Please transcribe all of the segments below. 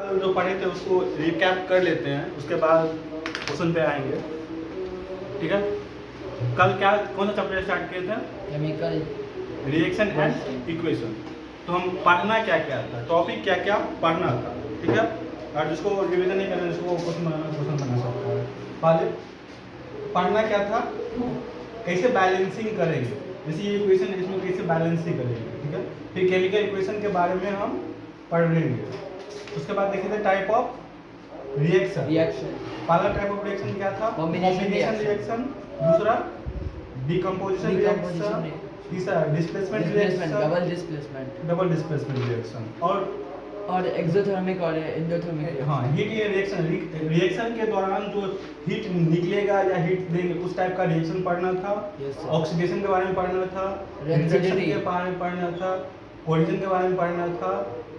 कल जो पढ़े थे उसको रिकैप कर लेते हैं, उसके बाद क्वेश्चन पे आएंगे। ठीक है, कल क्या कौन सा चैप्टर स्टार्ट किए थे? Chemical reaction and equation. तो हम पढ़ना क्या क्या था, टॉपिक क्या क्या पढ़ना था। ठीक है, और जिसको रिवीजन नहीं करना जिसको क्वेश्चन बना सकता है। पहले पढ़ना क्या था, कैसे बैलेंसिंग करेंगे, जैसे ये इक्वेशन इसमें कैसे बैलेंसिंग करेंगे। ठीक है, फिर केमिकल इक्वेशन के बारे में हम पढ़ेंगे। उसके बाद देखे थे टाइप ऑफ रिएक्शन। पहला टाइप ऑफ रिएक्शन क्या था? Combination reaction. दूसरा डिकम्पोजिशन रिएक्शन। तीसरा displacement reaction, double displacement reaction और एक्सोथर्मिक और एंडोथर्मिक। हाँ, हीट रिएक्शन। रिएक्शन के दौरान जो हीट निकलेगा या हीट देंगे उस टाइप का रिएक्शन पढ़ना था। ऑक्सीडेशन के बारे में पढ़ना था, रिडक्शन के बारे में पढ़ना था, कोलिजन के बारे में पढ़ना था,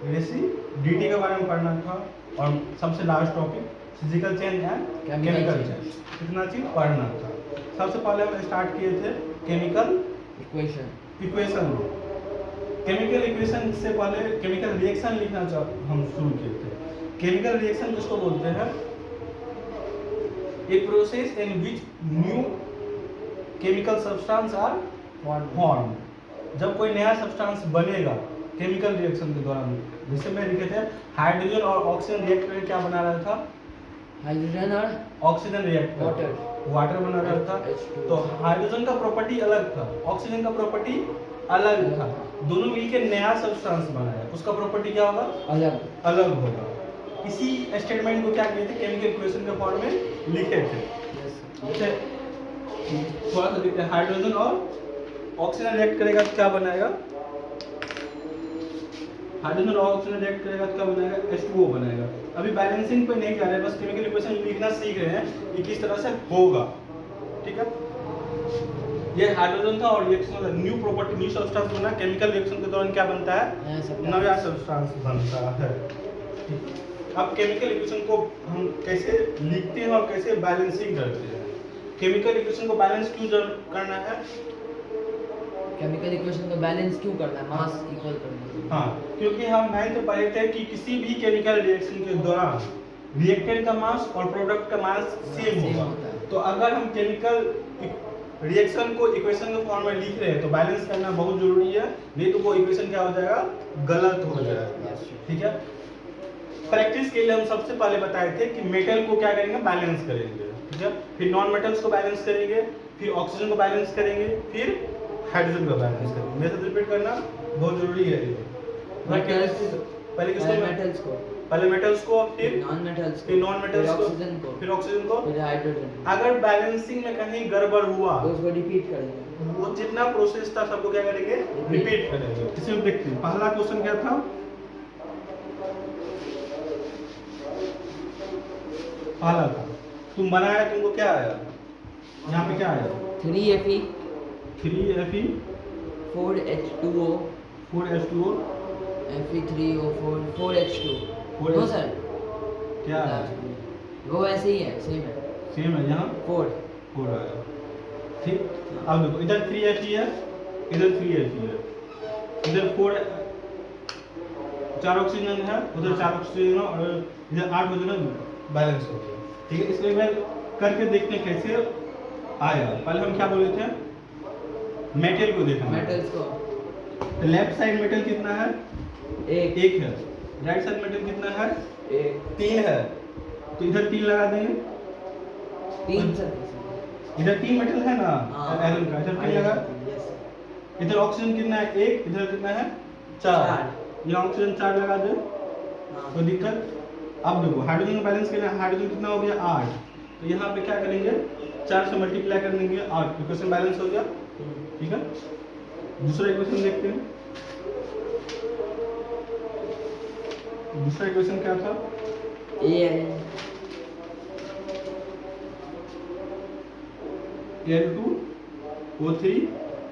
रेसिडिटी के बारे में पढ़ना था, और सबसे last topic physical change and chemical change. कितना चीज पढ़ना था। सबसे पहले हम स्टार्ट किए थे केमिकल इक्वेशन। केमिकल इक्वेशन से पहले केमिकल रिएक्शन लिखना हम शुरू किए थे। केमिकल रिएक्शन जिसको बोलते हैं, a process in which new chemical substance are form. जब कोई नया सब्सटेंस बनेगा केमिकल रिएक्शन के दौरान, जैसे मैं लिखे थे हाइड्रोजन और ऑक्सीजन रिएक्ट करके क्या बना रहा था? हाइड्रोजन और ऑक्सीजन रिएक्ट वाटर बना रहा था। तो हाइड्रोजन का प्रॉपर्टी अलग था, ऑक्सीजन का प्रॉपर्टी अलग था, दोनों मिलकर नया सब्सटेंस बनाया, उसका प्रॉपर्टी क्या होगा? अलग होगा। इसी स्टेटमेंट को क्या कहते हैं? केमिकल इक्वेशन के फॉर्म में लिखे थे। जैसे थोड़ा सा देखते हैं, हाइड्रोजन और ऑक्सीजन रिएक्ट करेगा तो क्या बनाएगा? हाइड्रोजन और ऑक्सीजन रिएक्ट करेगा तो क्या बनाएगा? H2O बनाएगा। अभी बैलेंसिंग पे नहीं जा रहे हैं, बस केमिकल इक्वेशन लिखना सीख रहे हैं कि किस तरह से होगा। ठीक है, ये हाइड्रोजन था और reaction new property new substance बना। केमिकल रिएक्शन के दौरान क्या बनता है? नया सब्सटेंस बनता है। अब केमिकल इक्वेशन को हम कैसे लिखते हैं और कैसे बैलेंसिंग करते हैं। केमिकल इक्वेशन को बैलेंस क्यों करना है? केमिकल इक्वेशन को बैलेंस क्यों करना है? मास इक्वल करना है। हाँ, क्योंकि हम नहीं तो पढ़े थे कि किसी भी केमिकल रिएक्शन के दौरान रिएक्टेंट का मास और प्रोडक्ट का मास सेम होगा। तो अगर हम केमिकल रिएक्शन को इक्वेशन के फॉर्म में लिख रहे हैं तो बैलेंस करना बहुत जरूरी है, नहीं तो वो इक्वेशन क्या हो जाएगा? गलत हो जाएगा। ठीक है, प्रैक्टिस के लिए हम सबसे पहले बताए थे कि मेटल को क्या करेंगे? बैलेंस करेंगे। ठीक है, फिर नॉन मेटल्स को बैलेंस करेंगे, फिर ऑक्सीजन को बैलेंस करेंगे, फिर हाइड्रोजन को बैलेंस करेंगे। मेथड रिपीट करना बहुत जरूरी है। पहले किसको? मेटल्स को, पहले मेटल्स को, फिर नॉन मेटल्स को, फिर ऑक्सीजन को, फिर हाइड्रोजन। अगर बैलेंसिंग में कहीं गड़बड़ हुआ तो उसको रिपीट करेंगे। वो जितना प्रोसेस था सबको क्या करेंगे? रिपीट करेंगे। इसमें देखते हैं पहला क्वेश्चन क्या था। पहला था तुम बनाया, तुमको क्या आया? यहाँ पे क्या आया? 3Fe 4H2O Fe3O4 4H2। No sir, क्या है? वो ऐसे ही है, सेम है। यहाँ 4 आया। ठीक, अब देखो इधर 3Fe है, इधर 3Fe है, इधर 4 ऑक्सीजन है, उधर 4 ऑक्सीजन है, और इधर 8 हाइड्रोजन बैलेंस हो गया। ठीक है, इसलिए मैं करके देखते हैं कैसे आया। पहले हम क्या बोले थे? मेटल को देखना। मेटल्स को लेफ्ट साइड मेटल कितना है? एक है। राइट साइड मेटल कितना है? 3 है। तो इधर 3 लगा देंगे। 3 सर, इधर 3 मेटल है ना आयरन का, इधर 3 लगा। इधर ऑक्सीजन कितना है? 1। इधर कितना है? 4। यहाँ ऑक्सीजन 4 लगा दे, कोई दिक्कत? अब देखो हाइड्रोजन का बैलेंस करना है। हाइड्रोजन कितना हो गया? 8। तो यहाँ पे क्या करेंगे? 4 से मल्टीप्लाई कर देंगे, 8। इक्वेशन बैलेंस हो गया। ठीक है, दूसरा इक्वेशन देखते हैं। दूसरा इक्वेशन क्या था? Al2O3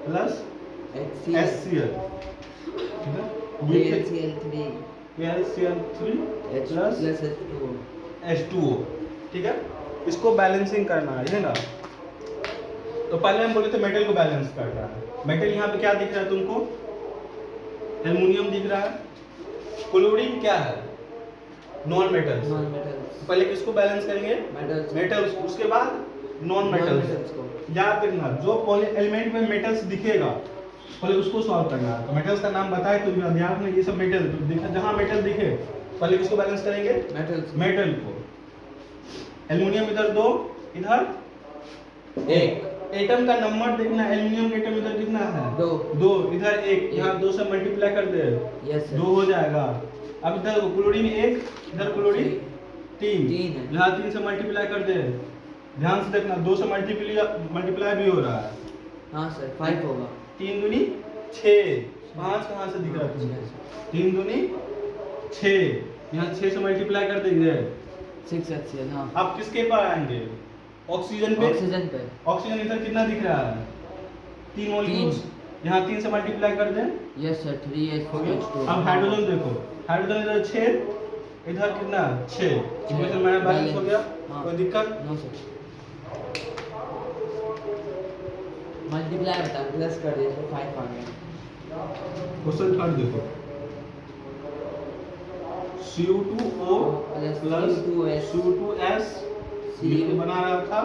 plus HCl। ठीक है, AlCl3 प्लस H2O। ठीक है, इसको बैलेंसिंग करना है ना। तो पहले हम बोले थे मेटल को बैलेंस करना है। मेटल यहाँ पे क्या दिख रहा है तुमको? एल्युमिनियम दिख रहा है। क्लोरीन क्या है? Non metals. नॉन मेटल्स, पहले किसको बैलेंस करेंगे? मेटल्स, मेटल्स, उसके बाद नॉन मेटल्स को। याद रखना, जो पहले एलिमेंट में मेटल्स दिखेगा पहले उसको सॉल्व करना है। तो मेटल्स का नाम बताए तो ध्यान रखना, ये सब मेटल दिखा, जहां मेटल दिखे पहले किसको बैलेंस करेंगे? मेटल्स, मेटल को। एल्युमिनियम इधर 2, इधर 1। एटम का नंबर देखना, एल्युमिनियम का एटम इधर कितना है? 2, इधर 1, यहाँ 2 से मल्टीप्लाई कर दे, यस सर, 2 हो जाएगा। अब इधर क्लोरीन 1, इधर क्लोरीन 3 है, यहाँ 3 से मल्टीप्लाई कर दे। ध्यान से देखना, 2 से मल्टीप्लाई भी हो रहा है। हाँ सर 5 होगा। 3 दूनी 6, 5 कहाँ से दिख रहा है तुमको? 3 दूनी 6, यहाँ 6 से मल्टीप्लाई कर देंगे 6 HCl। हाँ, अब किसके पर आएंगे? ऑक्सीजन पे। ऑक्सीजन पे, ऑक्सीजन इधर कितना दिख रहा है? 3 मॉलिक्यूल्स, यहाँ 3 से मल्टीप्लाई कर दें, यस सर, 3H2। अब हाइड्रोजन देखो, हाइड्रोजन इधर 6, इधर कितना 6, इक्वेशन मेरा बैलेंस हो गया। हाँ। कोई दिक्कत? नो सर, मल्टीप्लाई बता प्लस कर दे तो 5 आ गया। क्वेश्चन थर्ड देखो, Cu2O प्लस Cu2S Cu2S ये बना रहा था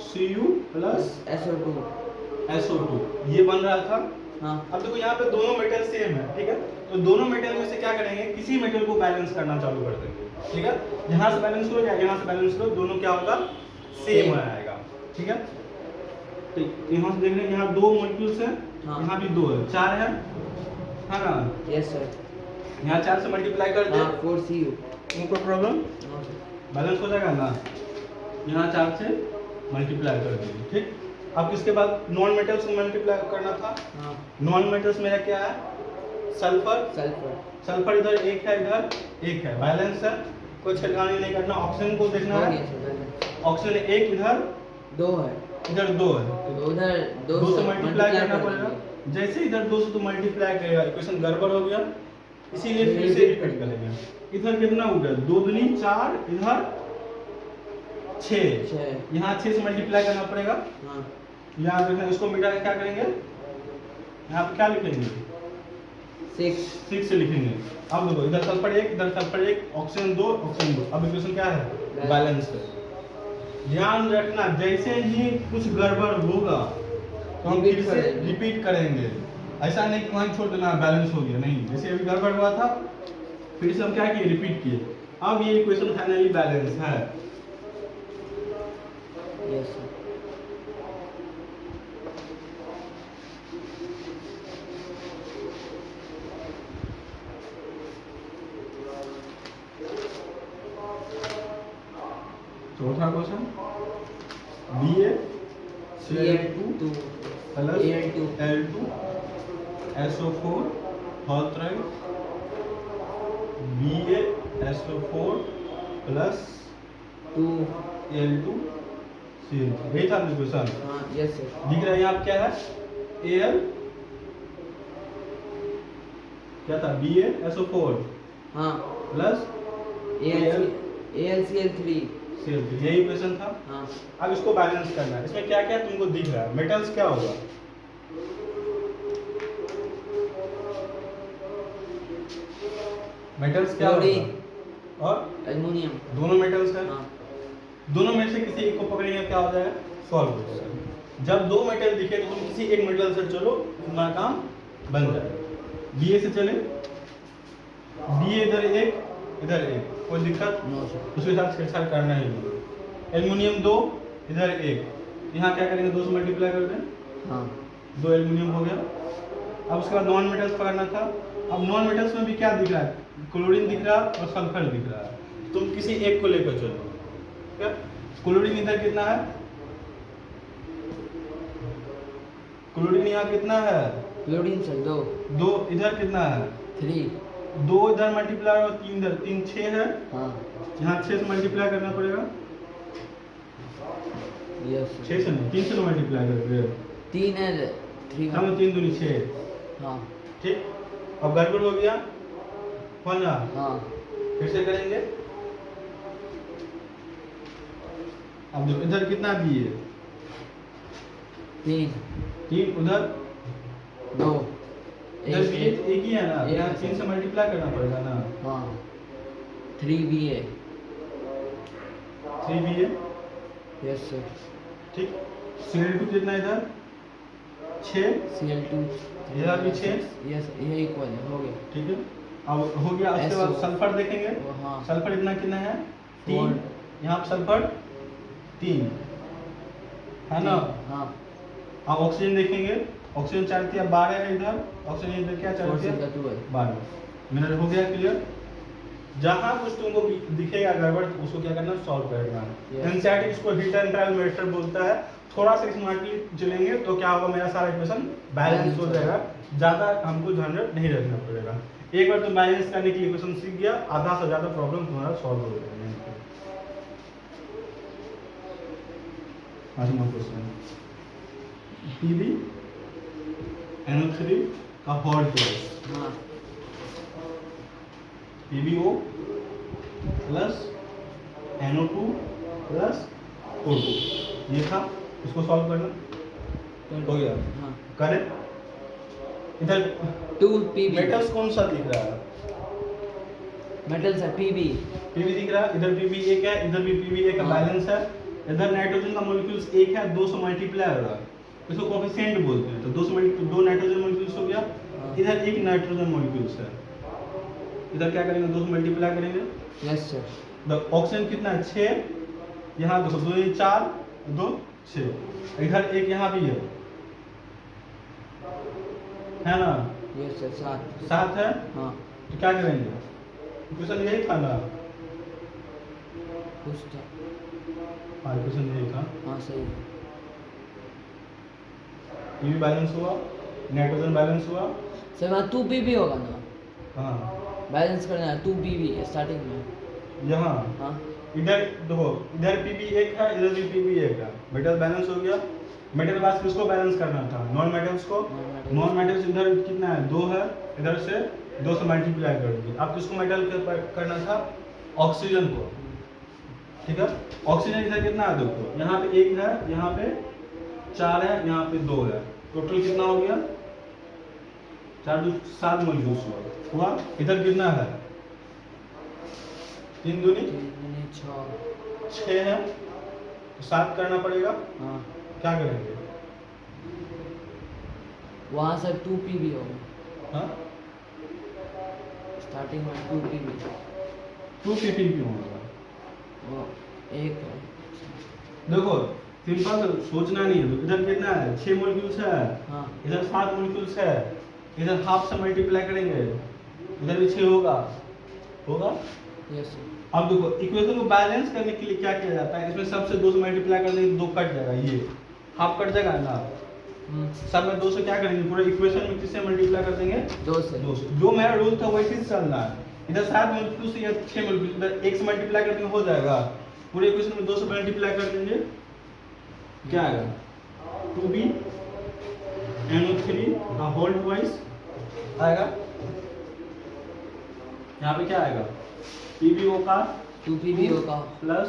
Cu प्लस SO2। SO2 ये बन रहा था। हाँ, अब देखो यहाँ पे दोनों मेटल सेम है, ठीक है, तो दोनों मेटल में से क्या करेंगे? किसी मेटल को बैलेंस करना चालू कर देंगे, ठीक है। यहाँ से बैलेंस करो या यहाँ से बैलेंस करो, दोनों क्या होगा? सेम आएगा, ठीक है। तो यहाँ से देख रहे हैं, यहाँ 2 मॉलिक्यूल्स हैं, हाँ। यहाँ भी 2 है, 4 है, हाँ ना? यस सर, यहाँ 4 से मल्टीप्लाई कर दे, हाँ 4Cu। उनको प्रॉब्लम नो सर, बैलेंस हो जाएगा ना? यहाँ 4 से मल्टीप्लाई कर देंगे, ठीक। अब इसके बाद नॉन मेटल्स को मल्टीप्लाई करना था। हाँ, नॉन मेटल्स मेरा क्या है? सल्फर, सल्फर, सल्फर इधर 1 है, इधर 1 है, बैलेंस है, कोई छेड़खानी नहीं करना। ऑक्सीजन को देखना हो है, गया सर, बैलेंस। ऑक्सीजन 1 इधर, 2 है, इधर 2 है, तो उधर 2 से मल्टीप्लाई करना पड़ेगा। जैसे इधर 2 से तो मल्टीप्लाई करेगा, इक्वेशन गड़बड़ हो गया, इसीलिए फिर से रिपीट करेंगे। इधर कितना हो गया? 2 दूनी 4, इधर 6, यहाँ 6 से मल्टीप्लाई करना पड़ेगा। हाँ, याद रखना, इसको मिटा के क्या करेंगे? यहाँ पे क्या लिखेंगे? 6 से लिखेंगे। अब देखो, इधर सल्फर 1, इधर सल्फर 1, ऑक्सीजन 2, ऑक्सीजन 2। अब इक्वेशन क्या है? बैलेंस है। ध्यान रखना, जैसे ही कुछ गड़बड़ होगा तो हम फिर से रिपीट करेंगे। ऐसा नहीं कि वहीं छोड़ देना बैलेंस हो गया, नहीं। जैसे अभी गड़बड़ हुआ था, फिर से हम क्या किए? रिपीट किए। अब ये इक्वेशन फाइनली बैलेंस है। यस सर, चौथा question, BaCl2 plus Al2 SO4 whole thrice, BaSO4 plus 2। Al2Cl3। यही था क्वेश्चन, हाँ, यस सर, दिख रहा है यहाँ पे क्या है? Al क्या था? BaSO4 हाँ, प्लस AlCl3। Cl3, यही क्वेश्चन था। हाँ, अब इसको बैलेंस करना है। इसमें क्या क्या तुमको दिख रहा है? मेटल्स क्या होगा? मेटल्स क्या होगा? क्लोरीन और एल्युमिनियम। दोनों मेटल्स हैं। हाँ, दोनों में से किसी एक को पकड़ेंगे, क्या हो जाएगा? सॉल्व हो जाएगा। जब 2 मेटल दिखे तो तुम किसी एक मेटल से चलो, तुम्हारा काम बन जाएगा। Ba से चले, Ba इधर 1, इधर 1, कोई दिक्कत? नो सर, उसके साथ छेड़छाड़ करना ही नहीं। एल्युमिनियम 2, इधर 1, यहाँ क्या करेंगे? 2 से मल्टीप्लाई कर दें, हाँ, 2 एल्युमिनियम हो गया। अब उसके बाद नॉन मेटल्स पकड़ना था। अब नॉन मेटल्स में भी क्या दिख रहा है? क्लोरीन दिख रहा है और सल्फर दिख रहा है। तुम किसी एक को लेकर चलो। क्या? क्लोरीन इधर कितना है? क्लोरीन यहाँ कितना है? Chlorine sir 2। 2, इधर कितना है? 3। 2 इधर मल्टीप्लाई और 3 इधर, 3 6 है, हाँ, यहाँ 6 से मल्टीप्लाई करना पड़ेगा। यस 6 से नहीं, 3 से तो मल्टीप्लाई कर 3 है, 3। हम 3 दूनी 6, हाँ, ठीक। अब गड़बड़ हो गया, 15, हाँ, फिर से करेंगे। अब देखो इधर कितना दिए? 3, 3, उधर 2। इधर भी एक ही है ना, यहाँ 3 से मल्टीप्लाई करना पड़ेगा ना। हाँ, 3BA. 3BA, Yes sir. ठीक। Cl2 कितना है इधर? 6, Cl2. इधर भी 6, Yes, ये इक्वल है, हो गया. ठीक है। अब हो गया, उसके बाद SO. सल्फर देखेंगे। हाँ. सल्फर इतना कितना है? 3, 4. यहाँ पे सल्फर 3 है ना। हाँ. अब ऑक्सीजन देखेंगे, ऑक्सीजन चाहती है 12 है इधर, ऑक्सीजन इधर क्या 4 चाहती से है? 12. 12 मिनट। हो गया क्लियर। जहाँ कुछ तुमको दिखेगा गड़बड़ उसको क्या करना, सॉल्व करना है। Yes. एनसीईआरटी इसको हिट एंड ट्रायल मेथड बोलता है। थोड़ा सा स्मार्टली चलेंगे तो क्या होगा, मेरा सारा इक्वेशन बैलेंस हो जाएगा, ज़्यादा हमको झंझट नहीं रखना पड़ेगा। एक बार तो बैलेंस करने की इक्वेशन सीख गया, आधा से ज़्यादा प्रॉब्लम तुम्हारा सॉल्व हो जाएगा। आज क्वेश्चन Pb NO3 का हॉट गैस, हाँ. PbO plus NO2 plus O2, ये था। इसको सॉल्व करना हो गया। हाँ. करें इधर 2PB. मेटल्स कौन सा दिख रहा है? मेटल्स है PB. Pb दिख रहा है, इधर Pb एक है, इधर भी Pb एक का हाँ. बैलेंस है। इधर नाइट्रोजन का मॉलिक्यूल्स एक है, 2 से मल्टीप्लाई हो रहा है, इसको कोएफिशिएंट बोलते हैं। तो 2 से मल्टीप्लाई 2 नाइट्रोजन मॉलिक्यूल्स हो गया। हाँ. इधर एक नाइट्रोजन मॉलिक्यूल्स है, इधर क्या करेंगे, 2 से मल्टीप्लाई करेंगे। Yes sir. द ऑक्सीजन कितना है? 6, यहाँ देखो 2 4 2 6, इधर एक यहाँ भी है ना, Yes sir. 7. 7 है। हाँ. तो क्या करेंगे, क्वेश्चन यही था ना। कुछ था. हाँ क्वेश्चन यही था। हाँ सही है. ये भी बैलेंस हुआ, नाइट्रोजन बैलेंस हुआ। सर वहाँ 2PB होगा ना, हाँ बैलेंस करना है 2PB स्टार्टिंग में. यहाँ हाँ. इधर देखो, इधर Pb एक है, इधर भी Pb एक है, मेटल बैलेंस हो गया। मेटल बाद किसको बैलेंस करना था? नॉन मेटल्स को। Non-metals. नॉन मेटल्स इधर कितना है? 2 है, इधर से 2 से मल्टीप्लाई कर दिए। अब किसको मेटल करना था? ऑक्सीजन को, ठीक है। ऑक्सीजन इधर कितना है देखो, यहाँ पे 1 है, यहाँ पे 4 है, यहाँ पे 2 है, टोटल कितना हो गया? 4 2 7 मॉलिक्यूल्स हुआ। इधर कितना है? 3 दूनी 6 है, तो 7 करना पड़ेगा। हाँ. क्या करेंगे? वहाँ सर 2PB होगा, हाँ स्टार्टिंग में 2PB. 2 Pb होगा। वो एक है. देखो सिंपल सोचना नहीं है। इधर कितना है? 6 मॉलिक्यूल्स है, हाँ. इधर 7 मॉलिक्यूल्स है, इधर हाफ से मल्टीप्लाई करेंगे, इधर भी 6 होगा। Yes sir. अब देखो इक्वेशन को बैलेंस करने के लिए क्या किया जाता है, इसमें सबसे 2 से मल्टीप्लाई कर देंगे, 2 कट जाएगा, ये हाफ कट जाएगा ना। सब में 2 से क्या करेंगे, पूरे इक्वेशन में किससे मल्टीप्लाई कर देंगे? 2 से. 2 से। जो मेरा रूल था वैसे ही चलना है। इधर 7 मल्टीप्लाई से या 6 मल्टीप्लाई, इधर 1 से मल्टीप्लाई कर देंगे, हो जाएगा। पूरे इक्वेशन में 2 से मल्टीप्लाई कर देंगे, क्या आएगा? 2b NO3 का होल ट्वाइस आएगा। यहाँ पे क्या आएगा? PbO का 2PB होगा प्लस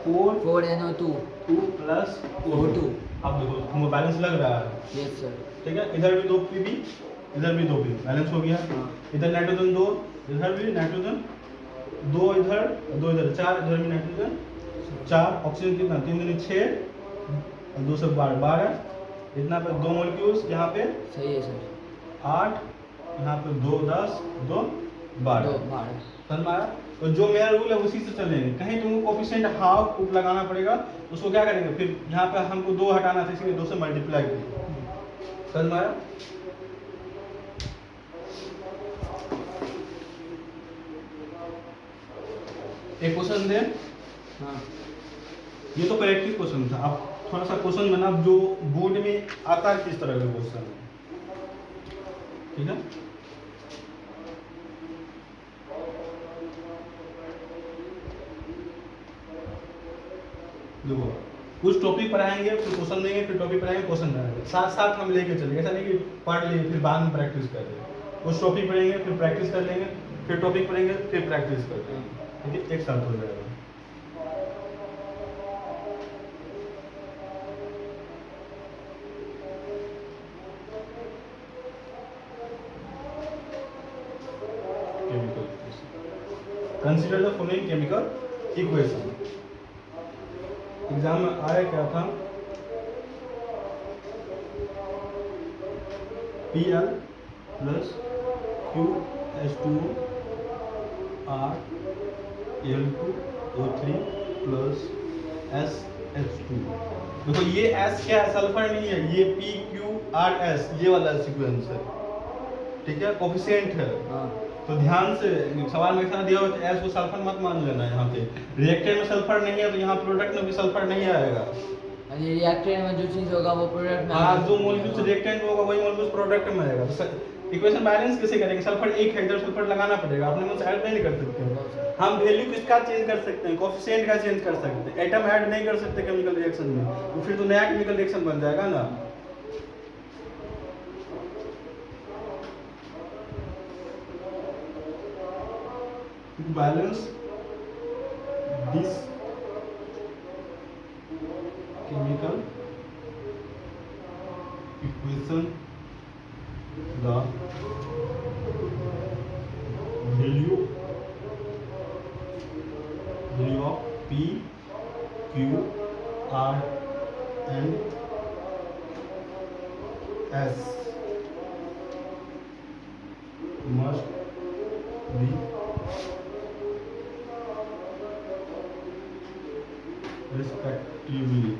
4 4NO2. 2 plus O2. अब देखो तुमको बैलेंस लग रहा है, Yes sir. ठीक है। इधर भी 2 Pb, इधर भी 2 Pb, बैलेंस हो गया। हाँ. इधर नाइट्रोजन 2, इधर भी नाइट्रोजन 2, इधर 2, इधर 4, इधर भी नाइट्रोजन 4। ऑक्सीजन कितना? 3 दूनी 6, 2 से 12, इतना पे 2 मॉलिक्यूल्स, यहाँ पे सही है सर. 8, यहाँ पे 2 10 2 12। 12. समझ में आया? तो जो मेरा रूल है उसी से चलेंगे। कहीं तुमको कोफिशिएंट हाफ उप लगाना पड़ेगा, उसको क्या करेंगे, फिर यहाँ पे हमको 2 हटाना था, इसलिए 2 से मल्टीप्लाई करेंगे। समझ में आया? एक क्वेश्चन दे। हाँ. ये तो प्रैक्टिस क्वेश्चन था, अब थोड़ा सा क्वेश्चन बना जो बोर्ड में आता है, किस तरह का क्वेश्चन है, ठीक है। देखो कुछ टॉपिक पढ़ाएंगे, फिर क्वेश्चन देंगे, फिर टॉपिक पढ़ाएंगे, क्वेश्चन देंगे, साथ साथ हम लेके चलेंगे। ऐसा नहीं कि पढ़ लिए फिर बाद में प्रैक्टिस कर लेंगे। कुछ टॉपिक पढ़ेंगे, फिर प्रैक्टिस कर लेंगे, फिर टॉपिक पढ़ेंगे, फिर प्रैक्टिस कर लेंगे, ठीक है, एक साथ हो जाएगा। Consider the following chemical equation. Exam में आया क्या था, Pl plus QH2O R Al2O3 plus SH2। देखो ये S क्या है, सल्फर नहीं है, ये PQRS ये वाला सीक्वेंस है, ठीक है, कोफिशिएंट है। हाँ तो ध्यान से सवाल में दिया हो तो एस को सल्फर मत मान लेना। यहाँ पे रिएक्टेंट में सल्फर नहीं है तो यहाँ प्रोडक्ट में भी सल्फर नहीं आएगा। यानी रिएक्टेंट में जो चीज होगा वो प्रोडक्ट में हाँ, जो मॉलिक्यूल्स रिएक्टेंट में होगा वही मॉलिक्यूल्स प्रोडक्ट में आएगा। तो इक्वेशन बैलेंस कैसे करेंगे, सल्फर एक है इधर सल्फर लगाना पड़ेगा, अपने मुंह से ऐड नहीं कर सकते। हम वैल्यू किसका चेंज कर सकते हैं, कोफिशिएंट का चेंज कर सकते हैं, एटम ऐड नहीं कर सकते केमिकल रिएक्शन में, तो फिर तो नया केमिकल रिएक्शन बन जाएगा ना। Balance this chemical equation, the value of P, Q, R and S must be respectively।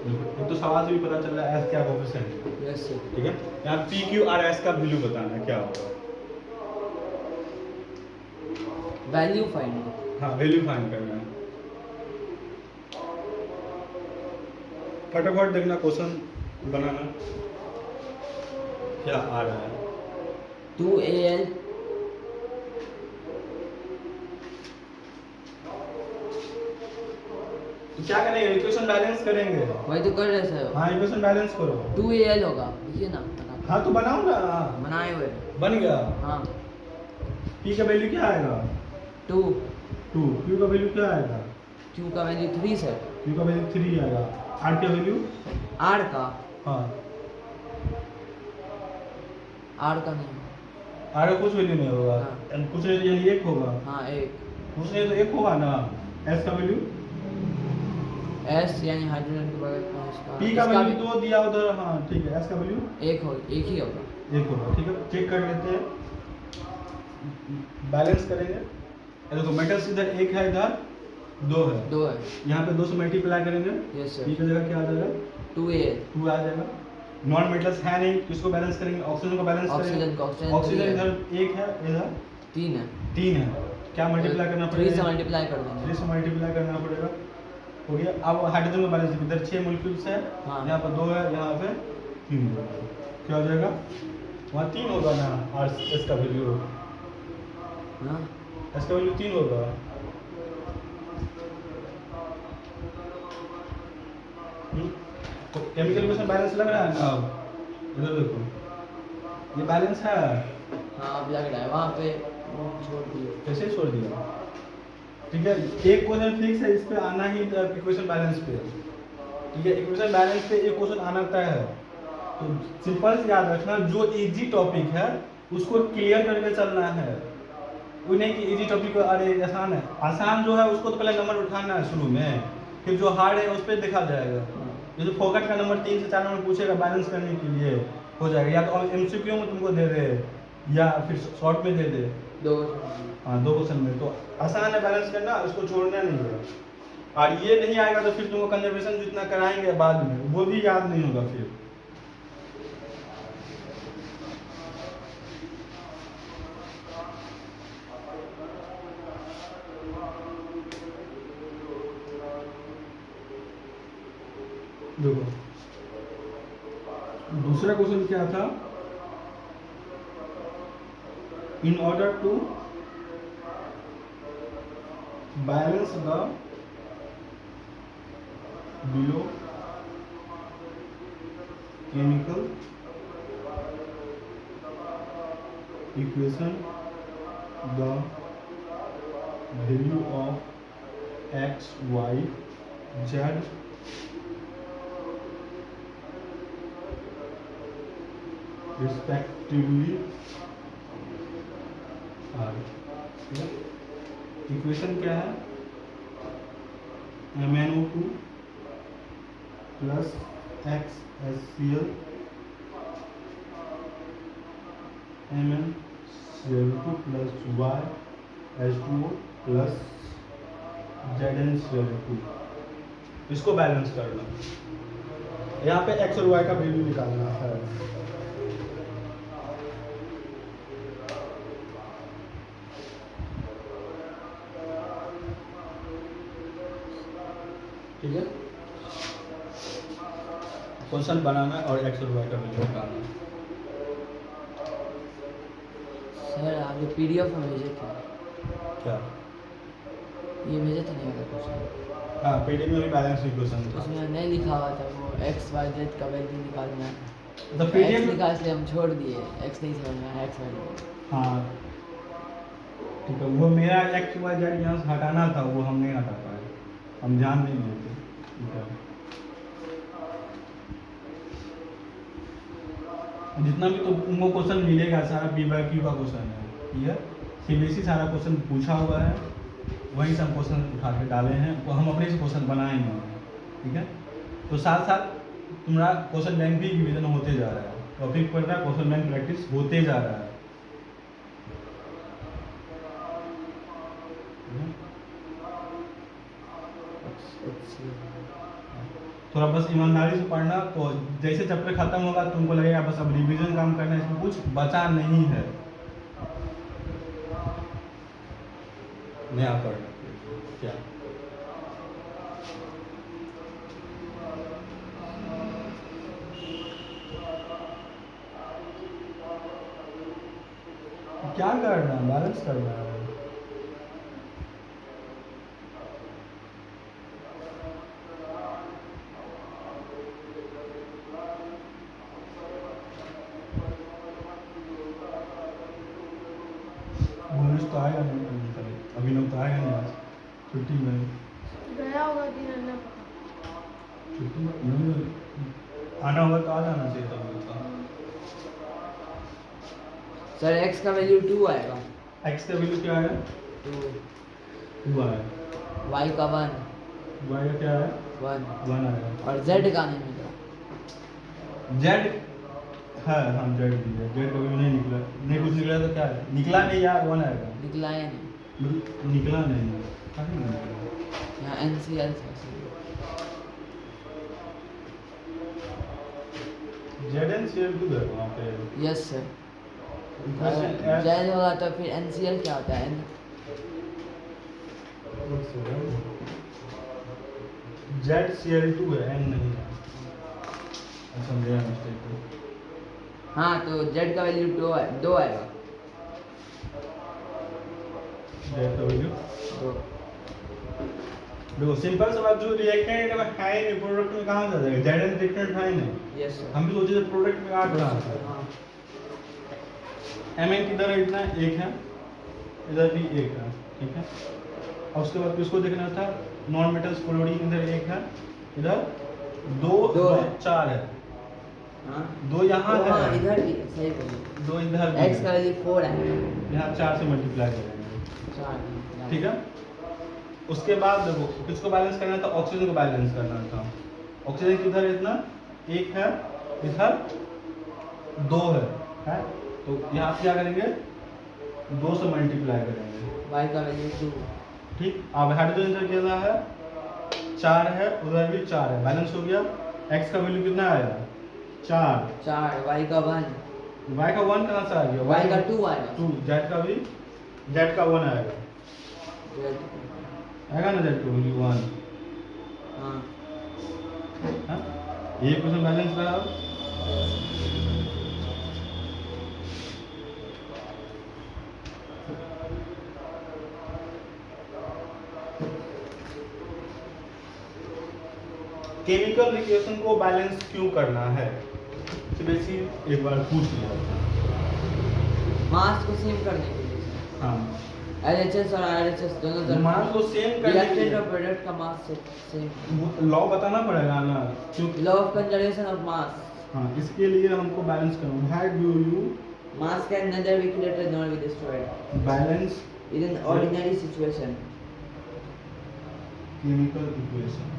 देखो तो सवाल से भी पता चल रहा है एस क्या कोफिशिएंट है। Yes sir. ठीक है, यहाँ पी क्यू आर एस का वैल्यू बताना है क्या होगा। Value find. हाँ, वैल्यू फाइंड करना है। फटाफट देखना क्वेश्चन बनाना क्या आ रहा है। 2Al तो क्या करेंगे, इक्वेशन बैलेंस करेंगे। वही तो कर रहे सर। हाँ, इक्वेशन बैलेंस करो। 2Al होगा, देखिए ना। हाँ तो बनाओ ना। बनाए हुए बन गया। हाँ। पी का वैल्यू क्या आएगा 2। क्यू का वैल्यू क्या आएगा, Q का वैल्यू 3 सर। क्यू का वैल्यू 3 आएगा, आर का वैल्यू R का हाँ R का नहीं। आर का कुछ वैल्यू नहीं होगा। हाँ। कुछ नहीं तो यानी एक होगा। हाँ एक। कुछ नहीं तो एक होगा ना। एस का वैल्यू S यानी हाइड्रोजन के बगल में इसका। पी का वैल्यू 2 दिया उधर। हाँ ठीक है, एस का वैल्यू एक ही होगा। एक होगा। ठीक है, चेक कर लेते हैं, बैलेंस करेंगे। ये देखो मेटल्स इधर एक है, इधर 2 है। 2 है। यहाँ पे 2 से मल्टीप्लाई करेंगे। Yes P sir. की जगह क्या आ जाएगा 2Al 2 आ जाएगा। नॉन मेटल्स है नहीं, किसको बैलेंस करेंगे, ऑक्सीजन को बैलेंस करेंगे। ऑक्सीजन ऑक्सीजन इधर 1 है, इधर 3 है। 3 है। क्या मल्टीप्लाई करना 3 पड़ेगा, से मल्टीप्लाई कर देंगे। 3 से मल्टीप्लाई करना पड़ेगा। हो गया। अब हाइड्रोजन में बैलेंस इधर 6 मॉलिक्यूल्स है। हाँ। यहाँ पर 2 है, यहाँ पे 3 है। क्या हो जाएगा, वहाँ 3 होगा ना। और एस का वैल्यू हाँ एस का वैल्यू 3 होगा। तो केमिकल इक्वेशन बैलेंस लग रहा है ना। इधर देखो ये बैलेंस है। हाँ अब लग रहा है, वहाँ पे वो छोड़ दिए। कैसे छोड़ दिया। ठीक है, एक क्वेश्चन फिक्स है, इस पे आना ही इक्वेशन बैलेंस पे। ठीक है, इक्वेशन बैलेंस पे एक क्वेश्चन आना तय है। तो सिंपल से याद रखना, जो इजी टॉपिक है उसको क्लियर करके चलना है। वो नहीं कि इजी टॉपिक अरे आसान है, आसान जो है उसको तो पहले नंबर उठाना है शुरू में, फिर जो हार्ड है उस पर देखा जाएगा। जैसे फोकट का नंबर 3 से 4 नंबर पूछेगा बैलेंस करने के लिए, हो जाएगा। या तो एमसीक्यू में तुमको दे दे या फिर शॉर्ट में दे दे। 2। हाँ 2 क्वेश्चन में तो आसान है बैलेंस करना, इसको छोड़ना नहीं है। और ये नहीं आएगा तो फिर तुमको कंजर्वेशन जितना कराएंगे बाद में वो भी याद नहीं होगा फिर। देखो दूसरा क्वेश्चन क्या था, in order to balance the below chemical equation the value of X Y Z respectively are equation क्या है, MnO2 plus XHCl MnCl2 plus YH2O plus ZnCl2, इसको बैलेंस करना। यहाँ पे x और y का वैल्यू निकालना है। ठीक है, क्वेश्चन बनाना है और x और y का वैल्यू निकालना है। सर आप जो PDF में भेजे थे, क्या ये भेजे थे नहीं वाला क्वेश्चन? हाँ, पीडीएफ में भी बैलेंस इक्वेशन था। उसमें नहीं लिखा हुआ था वो x y z का वैल्यू निकालना है। तो x पीडीएफ लिखा इसलिए हम छोड़ दिए, x नहीं समझ में आया, x वैल्यू। हाँ ठीक है, वो मेरा x y z यहाँ से हटाना था, वो हम नहीं हटा पाए, हम ध्यान नहीं दिए थे। ठीक है, जितना भी तुमको क्वेश्चन मिलेगा सारा PYQ का क्वेश्चन है। ठीक है, CBSE सारा क्वेश्चन पूछा हुआ है, वही सब क्वेश्चन उठा के डाले हैं, वो हम अपने से क्वेश्चन बनाएंगे। ठीक है, तो साथ साथ तुम्हारा क्वेश्चन बैंक भी रिवीजन होते जा रहा है, टॉपिक पढ़ रहा है, क्वेश्चन बैंक प्रैक्टिस होते जा रहा है। थोड़ा बस ईमानदारी से पढ़ना, तो जैसे चैप्टर खत्म होगा तुमको लगेगा बस अब रिवीजन काम करना है, इसमें कुछ बचा नहीं है, नया पढ़ना क्या। क्या करना है, बैलेंस करना है। भुवनेश तो आएगा नहीं, अभिनव तो आएगा नहीं आज, छुट्टी में गया होगा कि नहीं पता। छुट्टी नहीं, आना होगा तो आ जाना चाहिए था। सर x का वैल्यू 2 आएगा। x का वैल्यू क्या है, 2 आया, y का 1 y का क्या है, 1 आया, और z का नहीं मिला। z है, हाँ z भी है, z कभी नहीं निकला, नहीं कुछ निकला तो क्या है, निकला नहीं यार, 1 आएगा, निकला है नहीं, निकला नहीं है, काफी नहीं निकला। यहाँ NCL था ZnCl2 है वहाँ पे। Yes sir. Equation z होगा तो फिर NCL क्या होता है? ZCl2 है, n नहीं है, अच्छा मेरा मिस्टेक है। हाँ तो z का वैल्यू 2 आएगा। Z का वैल्यू 2। देखो सिंपल सा बात, जो रिएक्टेंट में है ही नहीं, प्रोडक्ट में कहाँ से आ जाएगा, Zn रिएक्टेंट है ही नहीं। Yes sir. हम भी सोचे थे प्रोडक्ट में आ कहाँ से, Mn किधर है, इतना एक है, इधर भी एक है। ठीक है, और उसके बाद किसको देखना था, नॉन मेटल्स क्लोरीन इधर एक है, इधर दो है। 4 है, हाँ 2 यहाँ हाँ है, इधर भी है, सही बोले। 2 इधर भी x का है। वैल्यू 4 आएगा। यहाँ 4 से मल्टीप्लाई करेंगे। 4। ठीक है, उसके बाद देखो किसको बैलेंस करना था, ऑक्सीजन को बैलेंस करना था। ऑक्सीजन किधर है, इतना एक है, इधर 2 है, तो यहाँ पे क्या करेंगे, 2 से मल्टीप्लाई करेंगे। y का वैल्यू 2। ठीक, अब हाइड्रोजन इधर कितना है, 4 है, उधर भी 4 है, बैलेंस हो गया। x का वैल्यू कितना आया, 4, y का 1, y का 1 कहाँ से आ गया, y का 2 आएगा। 2, z का 1 आएगा, आएगा ना, z का वैल्यू 1। हाँ हाँ? ये क्वेश्चन बैलेंस रहा। केमिकल रिएक्शन को बैलेंस क्यों करना है, सीबीएसई एक बार पूछ लिया था। मास को सेम करने के लिए। हाँ, LHS और RHS दोनों मास को सेम करने के रिएक्टेंट लिए और प्रोडक्ट का मास सेम। लॉ बताना पड़ेगा ना, क्योंकि law of conservation of mass. हाँ, इसके लिए हमको बैलेंस करना है। How do you mass can neither be created nor be destroyed. Balance In an ordinary situation. Chemical equation,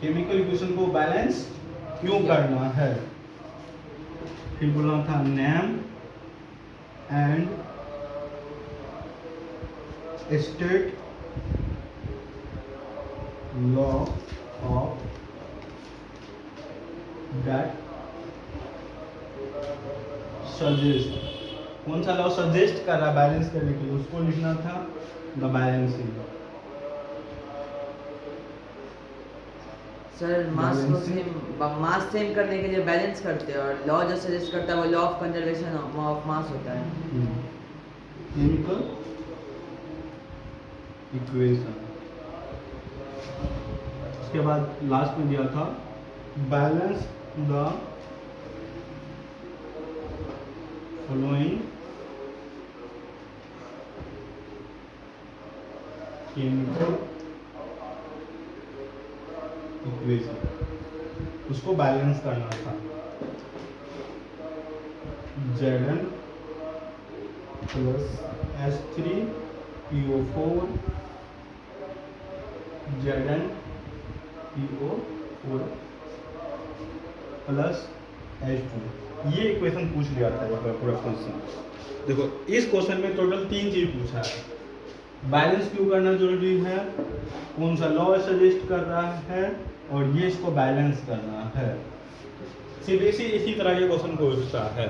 chemical equation को बैलेंस क्यों करना है? फिर बोलना था name and state law of that suggest, कौन सा लॉ सजेस्ट कर रहा है बैलेंस करने के लिए, उसको लिखना था द बैलेंसिंग। सर मास को सेम करने के लिए बैलेंस करते हैं, और लॉ जो सजेस्ट करता है वो law of conservation of mass होता है। Chemical equation. उसके बाद लास्ट में दिया था balance the following chemical equation, उसको बैलेंस करना था। Zn plus H3PO4 ZnPO4 plus H2, ये इक्वेशन पूछ लिया था पूरा क्वेश्चन। देखो इस क्वेश्चन में टोटल 3 चीज पूछा है। बैलेंस क्यों करना जरूरी है, कौन सा लॉ सजेस्ट कर रहा है, और ये इसको बैलेंस करना है। सीबीएसई इसी तरह के क्वेश्चन को पूछता है।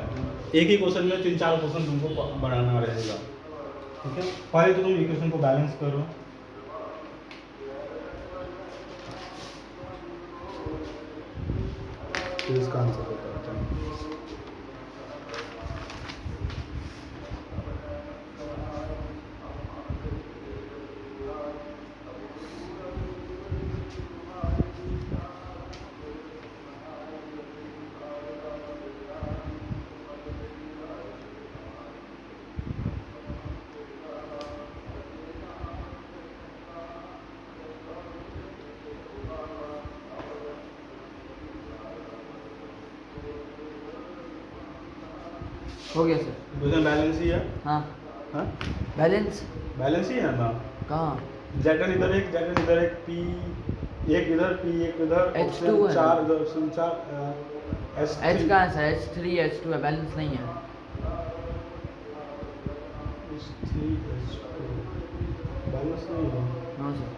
एक ही क्वेश्चन में 3-4 क्वेश्चन तुमको बनाना रहेगा। ठीक है, पहले तो तुम इक्वेशन को बैलेंस करो। फिर इसका आंसर बताते हैं। हो गया सर। इक्वेशन बैलेंस ही है। हाँ हाँ बैलेंस बैलेंस ही है ना। कहाँ? जैकन इधर एक पी एक इधर पी एक इधर H2 है। 4 इधर 4 H कहाँ है सर? H3 H2 है, बैलेंस नहीं है। बैलेंस नहीं है। हाँ सर।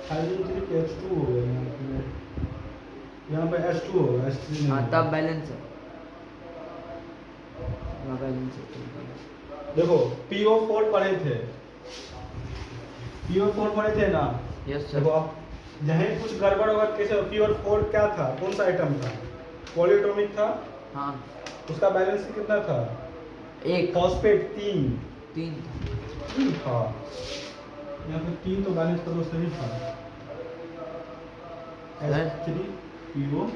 हाइड्रोजन सिर्फ H2 हो गया यहाँ पे H2 होगा H3 नहीं हाँ होगा। तब बैलेंस है। हाँ बैलेंस है। देखो PO4 पढ़े थे, PO4 पढ़े थे ना। यस देखो सर। अब जहाँ कुछ गड़बड़ होगा कैसे, PO4 क्या था, कौन सा आइटम था, पॉलीएटॉमिक था। हाँ उसका बैलेंस कितना था? एक फॉस्फेट 3 था। यहाँ पे 3 तो बैलेंस करो सही था। H3PO4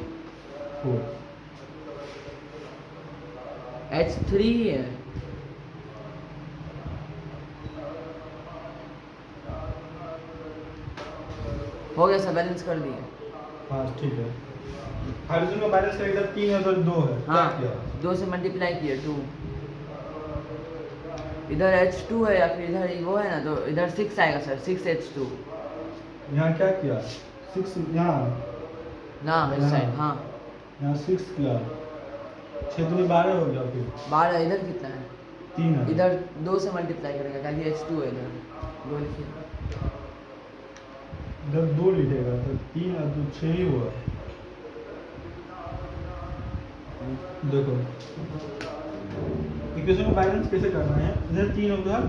H3 है। हो गया सर, बैलेंस कर दिए। हाँ ठीक है। हाइड्रोजन का बैलेंस इधर 3 है, उधर 2 है। हाँ क्या किया? 2 से मल्टीप्लाई किए 2। इधर H2 है या फिर इधर वो है ना, तो इधर 6 आएगा सर, 6H2 यहाँ क्या किया? 6 यहाँ ना इस साइड। हाँ यहाँ 6 किया, 6 दूनी 12 हो गया। फिर 12 इधर कितना है? 3 है। इधर 2 से मल्टीप्लाई करेगा क्योंकि H2 है इधर। 2 लिखिए। इधर 2 लिखेगा तो 3 और 2 6 ही हुआ। देखो इक्वेशन को बैलेंस कैसे करना है, इधर 3 और उधर